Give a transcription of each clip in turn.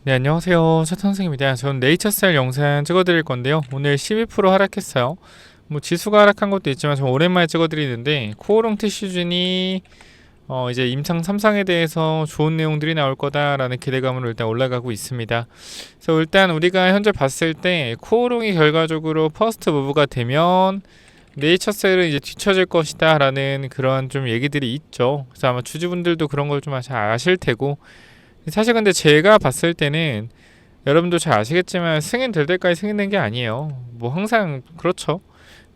네, 안녕하세요. 차선생입니다. 전 네이처셀 영상 찍어드릴 건데요. 오늘 12% 하락했어요. 뭐 지수가 하락한 것도 있지만 좀 오랜만에 찍어드리는데 코오롱 티슈진이 이제 임상 3상에 대해서 좋은 내용들이 나올 거다라는 기대감으로 일단 올라가고 있습니다. 그래서 일단 우리가 현재 봤을 때 코오롱이 결과적으로 퍼스트 무브가 되면 네이처셀은 이제 뒤처질 것이다라는 그런 좀 얘기들이 있죠. 그래서 아마 주주분들도 그런 걸 좀 잘 아실 테고, 사실 근데 제가 봤을 때는 여러분도 잘 아시겠지만 승인될 때까지 승인된 게 아니에요. 뭐 항상 그렇죠.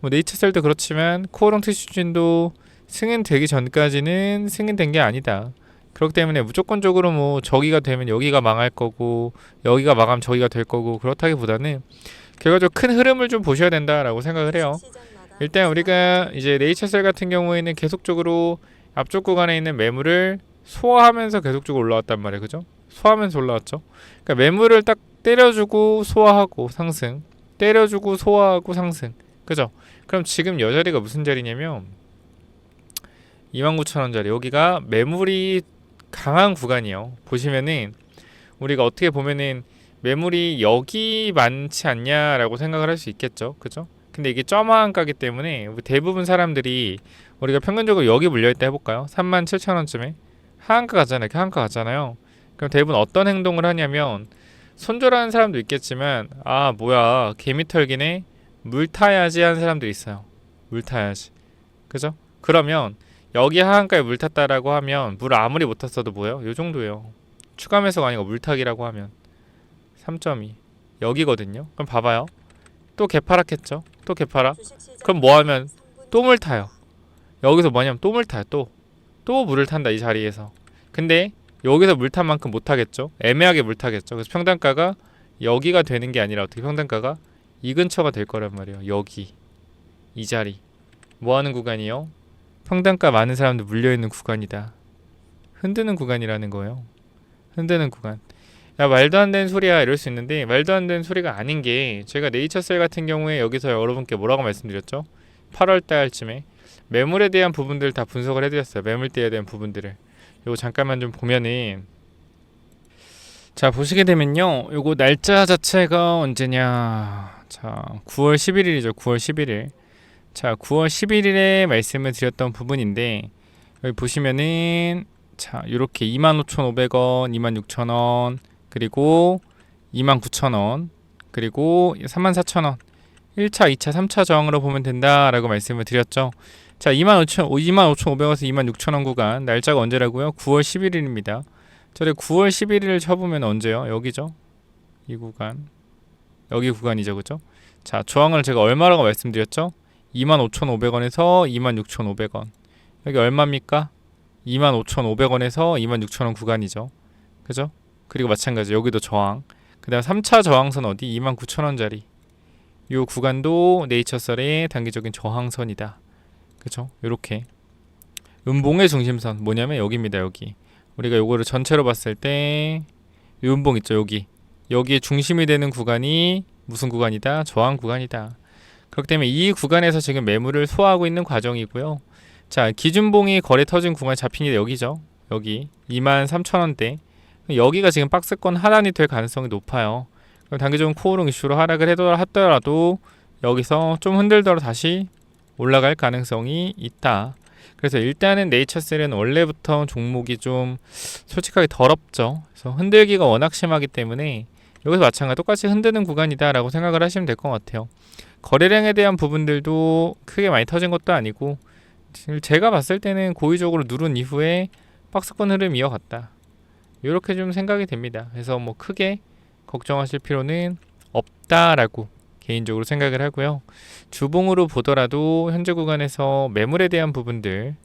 뭐 네이처셀도 그렇지만 코오롱 티슈진도 승인되기 전까지는 승인된 게 아니다. 그렇기 때문에 무조건적으로 뭐 저기가 되면 여기가 망할 거고 여기가 망하면 저기가 될 거고 그렇다기보다는 결과적으로 큰 흐름을 좀 보셔야 된다라고 생각을 해요. 일단 우리가 이제 네이처셀 같은 경우에는 계속적으로 앞쪽 구간에 있는 매물을 소화하면서 계속적으로 올라왔단 말이에요. 그죠? 소화하면서 올라왔죠. 그러니까 매물을 딱 때려주고 소화하고 상승, 때려주고 소화하고 상승. 그죠? 그럼 지금 여 자리가 무슨 자리냐면 29,000원짜리, 여기가 매물이 강한 구간이에요. 보시면은 우리가 어떻게 보면은 매물이 여기 많지 않냐라고 생각을 할 수 있겠죠. 그죠? 근데 이게 점화한가기 때문에 대부분 사람들이 우리가 평균적으로 여기 물려있다 해볼까요? 37,000원쯤에 하한가 가잖아요. 이렇게 하한가 가잖아요. 그럼 대부분 어떤 행동을 하냐면 손절하는 사람도 있겠지만, 아 뭐야 개미 털기네, 물 타야지 하는 사람들이 있어요. 물 타야지. 그죠? 그러면 여기 하한가에 물 탔다라고 하면 물 아무리 못 탔어도 뭐예요? 요 정도예요. 추가 매수가 아니고 물 타기라고 하면 3.2 여기거든요. 그럼 봐봐요. 또 개파랗겠죠? 또 개파라. 그럼 뭐 하면 또 물 타요. 여기서 뭐냐면 또 물 타요. 또 물을 탄다, 이 자리에서. 근데 여기서 물 탄 만큼 못 타겠죠? 애매하게 물 타겠죠? 그래서 평단가가 여기가 되는 게 아니라 어떻게 평단가가 이 근처가 될 거란 말이에요. 여기 이 자리. 뭐 하는 구간이요? 평단가 많은 사람들 물려있는 구간이다. 흔드는 구간이라는 거예요. 흔드는 구간. 야, 말도 안 되는 소리야 이럴 수 있는데 말도 안 되는 소리가 아닌 게, 제가 네이처셀 같은 경우에 여기서 여러분께 뭐라고 말씀드렸죠? 8월 달쯤에 매물에 대한 부분들 다 분석을 해드렸어요. 매물대에 대한 부분들을. 요거 잠깐만 좀 보면은, 자 보시게 되면요, 요거 날짜 자체가 언제냐, 자 9월 11일이죠. 9월 11일. 자 9월 11일에 말씀을 드렸던 부분인데, 여기 보시면은 자 요렇게 25,500원, 26,000원, 그리고 29,000원, 그리고 34,000원 1차, 2차, 3차 저항으로 보면 된다라고 말씀을 드렸죠. 자 25,500원에서 26,000원 구간, 날짜가 언제라고요? 9월 11일입니다. 저를 9월 11일을 쳐보면 언제요? 여기죠. 이 구간, 여기 구간이죠. 그죠? 자 저항을 제가 얼마라고 말씀드렸죠? 25,500원에서 26,500원. 여기 얼마입니까? 25,500원에서 26,000원 구간이죠. 그죠? 그리고 마찬가지 여기도 저항. 그 다음 3차 저항선 어디? 29,000원짜리. 요 구간도 네이처셀의 단기적인 저항선이다. 그죠? 요렇게 음봉의 중심선 뭐냐면 여기입니다. 여기 우리가 요거를 전체로 봤을 때 요 음봉 있죠. 여기에 중심이 되는 구간이 무슨 구간이다? 저항 구간이다. 그렇기 때문에 이 구간에서 지금 매물을 소화하고 있는 과정이고요. 자 기준봉이 거래 터진 구간 잡힌 게 여기죠. 여기 23,000원대. 여기가 지금 박스권 하단이 될 가능성이 높아요. 그럼 단기적인 코오롱 이슈로 하락을 하더라도 여기서 좀 흔들더라도 다시 올라갈 가능성이 있다. 그래서 일단은 네이처셀은 원래부터 종목이 좀 솔직하게 더럽죠. 그래서 흔들기가 워낙 심하기 때문에 여기서 마찬가지 똑같이 흔드는 구간이다 라고 생각을 하시면 될 것 같아요. 거래량에 대한 부분들도 크게 많이 터진 것도 아니고, 제가 봤을 때는 고의적으로 누른 이후에 박스권 흐름 이어갔다, 이렇게 좀 생각이 됩니다. 그래서 뭐 크게 걱정하실 필요는 없다라고 개인적으로 생각을 하고요. 주봉으로 보더라도 현재 구간에서 매물에 대한 부분들,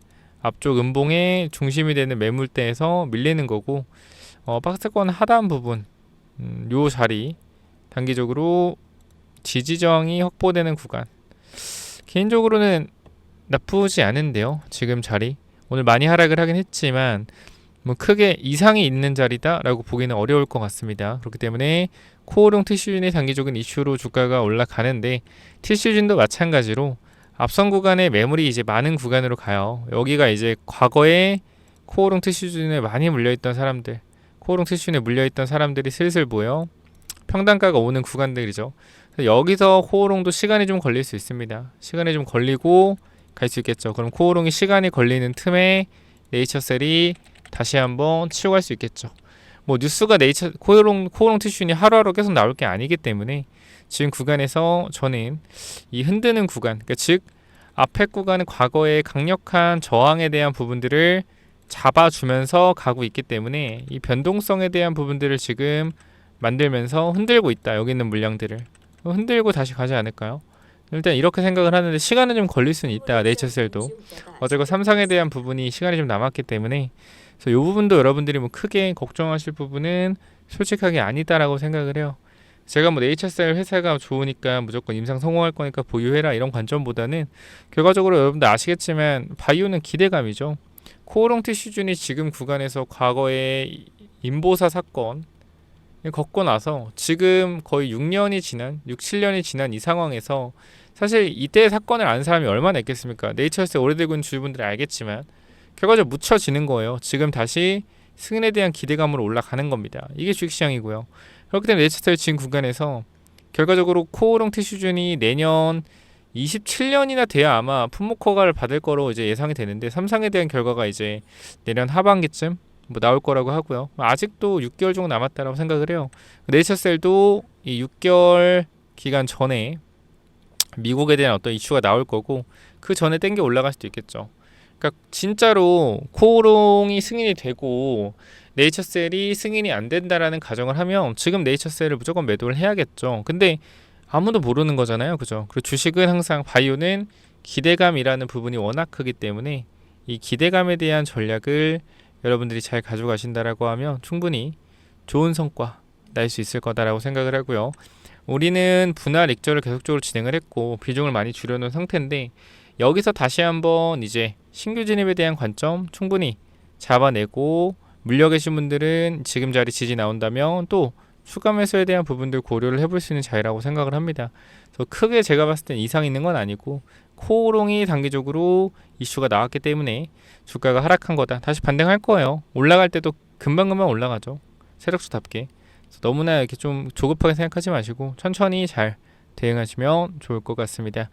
앞쪽 음봉의 중심이 되는 매물대에서 밀리는 거고, 박스권 하단 부분, 요 자리 단기적으로 지지저항이 확보되는 구간, 개인적으로는 나쁘지 않은데요. 지금 자리 오늘 많이 하락을 하긴 했지만 뭐 크게 이상이 있는 자리다라고 보기는 어려울 것 같습니다. 그렇기 때문에 코오롱 티슈진의 단기적인 이슈로 주가가 올라가는데, 티슈진도 마찬가지로 앞선 구간에 매물이 이제 많은 구간으로 가요. 여기가 이제 과거에 코오롱 티슈진에 많이 물려있던 사람들, 코오롱 티슈에 물려있던 사람들이 슬슬 보여 평단가가 오는 구간들이죠. 여기서 코오롱도 시간이 좀 걸릴 수 있습니다. 시간이 좀 걸리고 갈 수 있겠죠. 그럼 코오롱이 시간이 걸리는 틈에 네이처셀이 다시 한번 치고 갈 수 있겠죠. 뭐 뉴스가 코오롱 티슈니 하루하루 계속 나올 게 아니기 때문에 지금 구간에서 저는 이 흔드는 구간, 그러니까 즉 앞에 구간은 과거의 강력한 저항에 대한 부분들을 잡아주면서 가고 있기 때문에 이 변동성에 대한 부분들을 지금 만들면서 흔들고 있다. 여기 있는 물량들을 흔들고 다시 가지 않을까요? 일단 이렇게 생각을 하는데 시간은 좀 걸릴 수는 있다. 네이처셀도 어제가 삼성에 대한 부분이 시간이 좀 남았기 때문에 그래서 이 부분도 여러분들이 뭐 크게 걱정하실 부분은 솔직하게 아니다라고 생각을 해요. 제가 뭐 네이처셀 회사가 좋으니까 무조건 임상 성공할 거니까 보유해라 이런 관점보다는 결과적으로 여러분들 아시겠지만 바이오는 기대감이죠. 코오롱 티슈준이 지금 구간에서 과거의 인보사 사건 겪고 나서 지금 거의 6년이 지난 6, 7년이 지난 이 상황에서 사실 이때 사건을 아는 사람이 얼마나 있겠습니까? 네이처셀 오래되고 있는 주주분들이 알겠지만 결과적으로 묻혀지는 거예요. 지금 다시 승인에 대한 기대감으로 올라가는 겁니다. 이게 주식시장이고요. 그렇기 때문에 네이처셀 지금 구간에서 결과적으로 코오롱 티슈준이 내년 27년이나 돼야 아마 품목 허가를 받을 거로 이제 예상이 되는데 삼성에 대한 결과가 이제 내년 하반기쯤 뭐 나올 거라고 하고요. 아직도 6개월 정도 남았다라고 생각을 해요. 네이처셀도 이 6개월 기간 전에 미국에 대한 어떤 이슈가 나올 거고 그 전에 땡겨 올라갈 수도 있겠죠. 그러니까 진짜로 코오롱이 승인이 되고 네이처셀이 승인이 안 된다라는 가정을 하면 지금 네이처셀을 무조건 매도를 해야겠죠. 근데 아무도 모르는 거잖아요. 그죠? 그리고 주식은 항상 바이오는 기대감이라는 부분이 워낙 크기 때문에 이 기대감에 대한 전략을 여러분들이 잘 가져가신다라고 하면 충분히 좋은 성과 날 수 있을 거다라고 생각을 하고요. 우리는 분할 익절을 계속적으로 진행을 했고 비중을 많이 줄여놓은 상태인데 여기서 다시 한번 이제 신규 진입에 대한 관점 충분히 잡아내고 물려 계신 분들은 지금 자리 지지 나온다면 또 추가 매수에 대한 부분들 고려를 해볼 수 있는 자리라고 생각을 합니다. 그래서 크게 제가 봤을 땐 이상 있는 건 아니고 코오롱이 단기적으로 이슈가 나왔기 때문에 주가가 하락한 거다. 다시 반등할 거예요. 올라갈 때도 금방금방 올라가죠. 세력주답게. 너무나 이렇게 좀 조급하게 생각하지 마시고 천천히 잘 대응하시면 좋을 것 같습니다.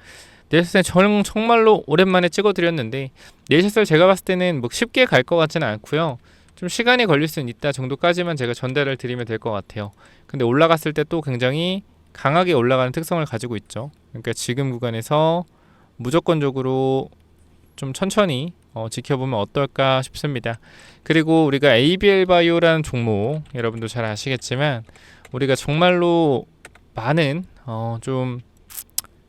네이처셀 저는 정말로 오랜만에 찍어드렸는데 네이처셀 제가 봤을 때는 뭐 쉽게 갈 것 같지는 않고요. 좀 시간이 걸릴 수는 있다 정도까지만 제가 전달을 드리면 될 것 같아요. 근데 올라갔을 때 또 굉장히 강하게 올라가는 특성을 가지고 있죠. 그러니까 지금 구간에서 무조건적으로 좀 천천히 지켜보면 어떨까 싶습니다. 그리고 우리가 ABL 바이오라는 종목 여러분도 잘 아시겠지만 우리가 정말로 많은 좀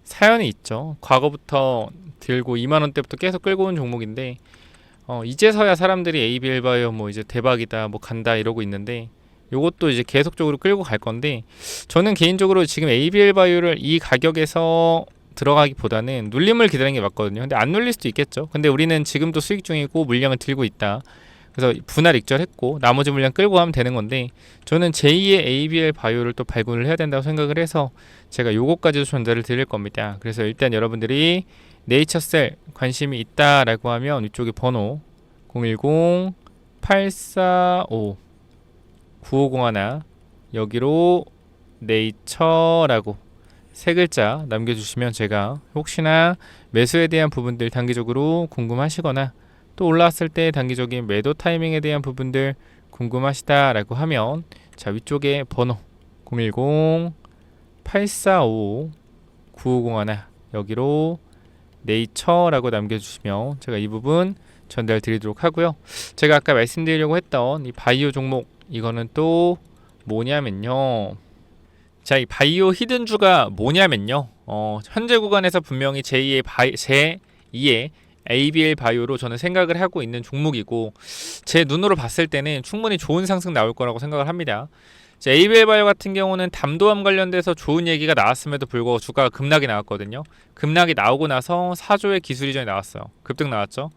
사연이 있죠. 과거부터 들고 2만원대부터 계속 끌고 온 종목인데 이제서야 사람들이 ABL 바이오 뭐 이제 대박이다 뭐 간다 이러고 있는데 요것도 이제 계속적으로 끌고 갈 건데 저는 개인적으로 지금 ABL 바이오를 이 가격에서 들어가기보다는 눌림을 기다리는 게 맞거든요. 근데 안 눌릴 수도 있겠죠. 근데 우리는 지금도 수익 중이고 물량을 들고 있다. 그래서 분할 익절했고 나머지 물량 끌고 가면 되는 건데 저는 제2의 ABL 바이오를 또 발굴을 해야 된다고 생각을 해서 제가 요거까지도 전달을 드릴 겁니다. 그래서 일단 여러분들이 네이처셀 관심이 있다라고 하면 이쪽에 번호 010-845-9501 여기로 네이처라고 세 글자 남겨주시면 제가 혹시나 매수에 대한 부분들 단기적으로 궁금하시거나 또 올라왔을 때 단기적인 매도 타이밍에 대한 부분들 궁금하시다라고 하면 자 위쪽에 번호 010-845-9501 여기로 네이처라고 남겨주시면 제가 이 부분 전달 드리도록 하고요. 제가 아까 말씀드리려고 했던 이 바이오 종목 이거는 또 뭐냐면요. 자, 이 바이오 히든주가 뭐냐면요. 현재 구간에서 분명히 제2의 ABL 바이오로 저는 생각을 하고 있는 종목이고 제 눈으로 봤을 때는 충분히 좋은 상승 나올 거라고 생각을 합니다. ABL 바이오 같은 경우는 담도암 관련돼서 좋은 얘기가 나왔음에도 불구하고 주가가 급락이 나왔거든요. 급락이 나오고 나서 4조의 기술 이전이 나왔어요. 급등 나왔죠.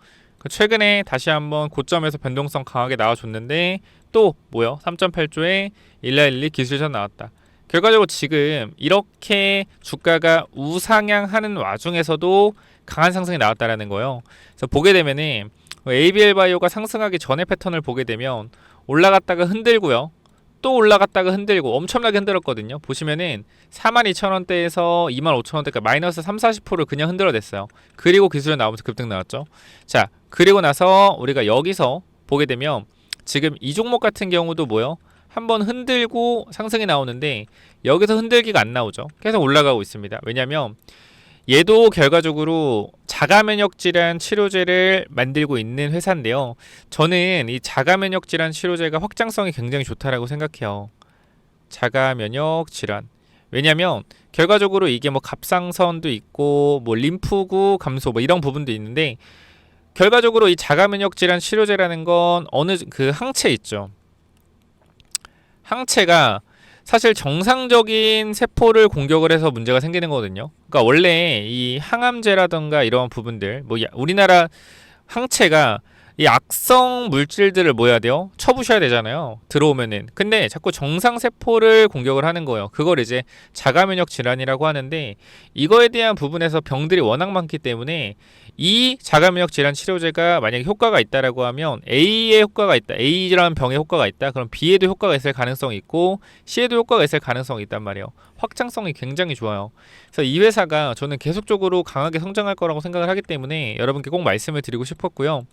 최근에 다시 한번 고점에서 변동성 강하게 나와줬는데 또 뭐요? 3.8조의 1112 기술 이전 나왔다. 결과적으로 지금 이렇게 주가가 우상향하는 와중에서도 강한 상승이 나왔다라는 거예요. 그래서 보게 되면은 ABL 바이오가 상승하기 전의 패턴을 보게 되면 올라갔다가 흔들고요. 또 올라갔다가 흔들고 엄청나게 흔들었거든요. 보시면은 42,000원대에서 25,000원대까지 마이너스 3, 40%를 그냥 흔들어냈어요. 그리고 기술에 나오면서 급등 나왔죠. 자, 그리고 나서 우리가 여기서 보게 되면 지금 이 종목 같은 경우도 뭐요? 한번 흔들고 상승이 나오는데 여기서 흔들기가 안 나오죠. 계속 올라가고 있습니다. 왜냐면 얘도 결과적으로 자가면역 질환 치료제를 만들고 있는 회사인데요. 저는 이 자가면역 질환 치료제가 확장성이 굉장히 좋다라고 생각해요. 자가면역 질환. 왜냐면 결과적으로 이게 뭐 갑상선도 있고 뭐 림프구 감소 뭐 이런 부분도 있는데 결과적으로 이 자가면역 질환 치료제라는 건 어느 그 항체 있죠. 항체가 사실 정상적인 세포를 공격을 해서 문제가 생기는 거거든요. 그러니까 원래 이 항암제라던가 이런 부분들, 뭐 우리나라 항체가 이 악성 물질들을 뭐 해야 돼요? 쳐부셔야 되잖아요. 들어오면은. 근데 자꾸 정상 세포를 공격을 하는 거예요. 그걸 이제 자가면역 질환이라고 하는데 이거에 대한 부분에서 병들이 워낙 많기 때문에 이 자가면역 질환 치료제가 만약에 효과가 있다라고 하면 A에 효과가 있다. A라는 병에 효과가 있다. 그럼 B에도 효과가 있을 가능성이 있고 C에도 효과가 있을 가능성이 있단 말이에요. 확장성이 굉장히 좋아요. 그래서 이 회사가 저는 계속적으로 강하게 성장할 거라고 생각을 하기 때문에 여러분께 꼭 말씀을 드리고 싶었고요.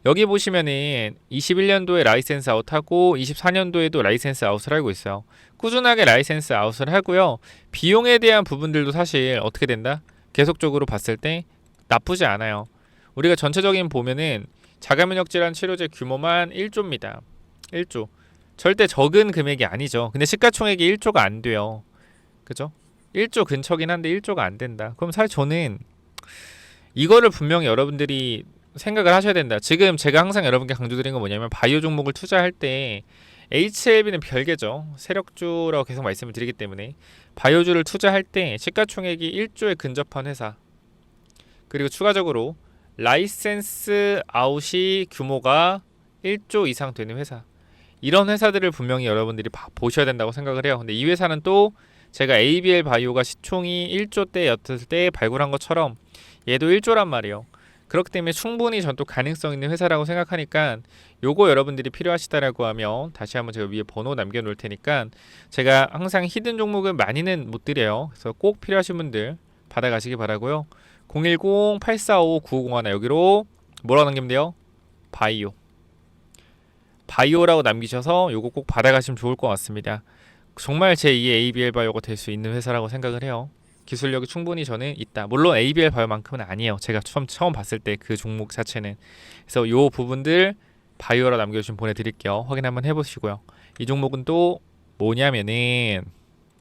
여기 보시면은 21년도에 라이센스 아웃하고 24년도에도 라이센스 아웃을 하고 있어요. 꾸준하게 라이센스 아웃을 하고요. 비용에 대한 부분들도 사실 어떻게 된다? 계속적으로 봤을 때 나쁘지 않아요. 우리가 전체적인 보면은 자가면역 질환 치료제 규모만 1조입니다. 1조. 절대 적은 금액이 아니죠. 근데 시가총액이 1조가 안 돼요. 그죠? 1조 근처긴 한데 1조가 안 된다. 그럼 사실 저는 이거를 분명히 여러분들이 생각을 하셔야 된다. 지금 제가 항상 여러분께 강조드린 건 뭐냐면 바이오 종목을 투자할 때 HLB는 별개죠. 세력주라고 계속 말씀을 드리기 때문에 바이오주를 투자할 때 시가총액이 1조에 근접한 회사 그리고 추가적으로 라이센스 아웃이 규모가 1조 이상 되는 회사 이런 회사들을 분명히 여러분들이 보셔야 된다고 생각을 해요. 근데 이 회사는 또 제가 ABL 바이오가 시총이 1조대였을 때 발굴한 것처럼 얘도 1조란 말이에요. 그렇기 때문에 충분히 전 또 가능성 있는 회사라고 생각하니까 요거 여러분들이 필요하시다라고 하면 다시 한번 제가 위에 번호 남겨놓을 테니까 제가 항상 히든 종목은 많이는 못 드려요. 그래서 꼭 필요하신 분들 받아가시기 바라고요. 010-8455-9501 여기로 뭐라고 남기면 돼요? 바이오. 바이오라고 남기셔서 요거 꼭 받아가시면 좋을 것 같습니다. 정말 제2의 ABL 바이오가 될 수 있는 회사라고 생각을 해요. 기술력이 충분히 저는 있다. 물론 ABL 바이오만큼은 아니에요. 제가 처음 봤을 때 그 종목 자체는. 그래서 요 부분들 바이오라 남겨주시면 보내드릴게요. 확인 한번 해보시고요. 이 종목은 또 뭐냐면은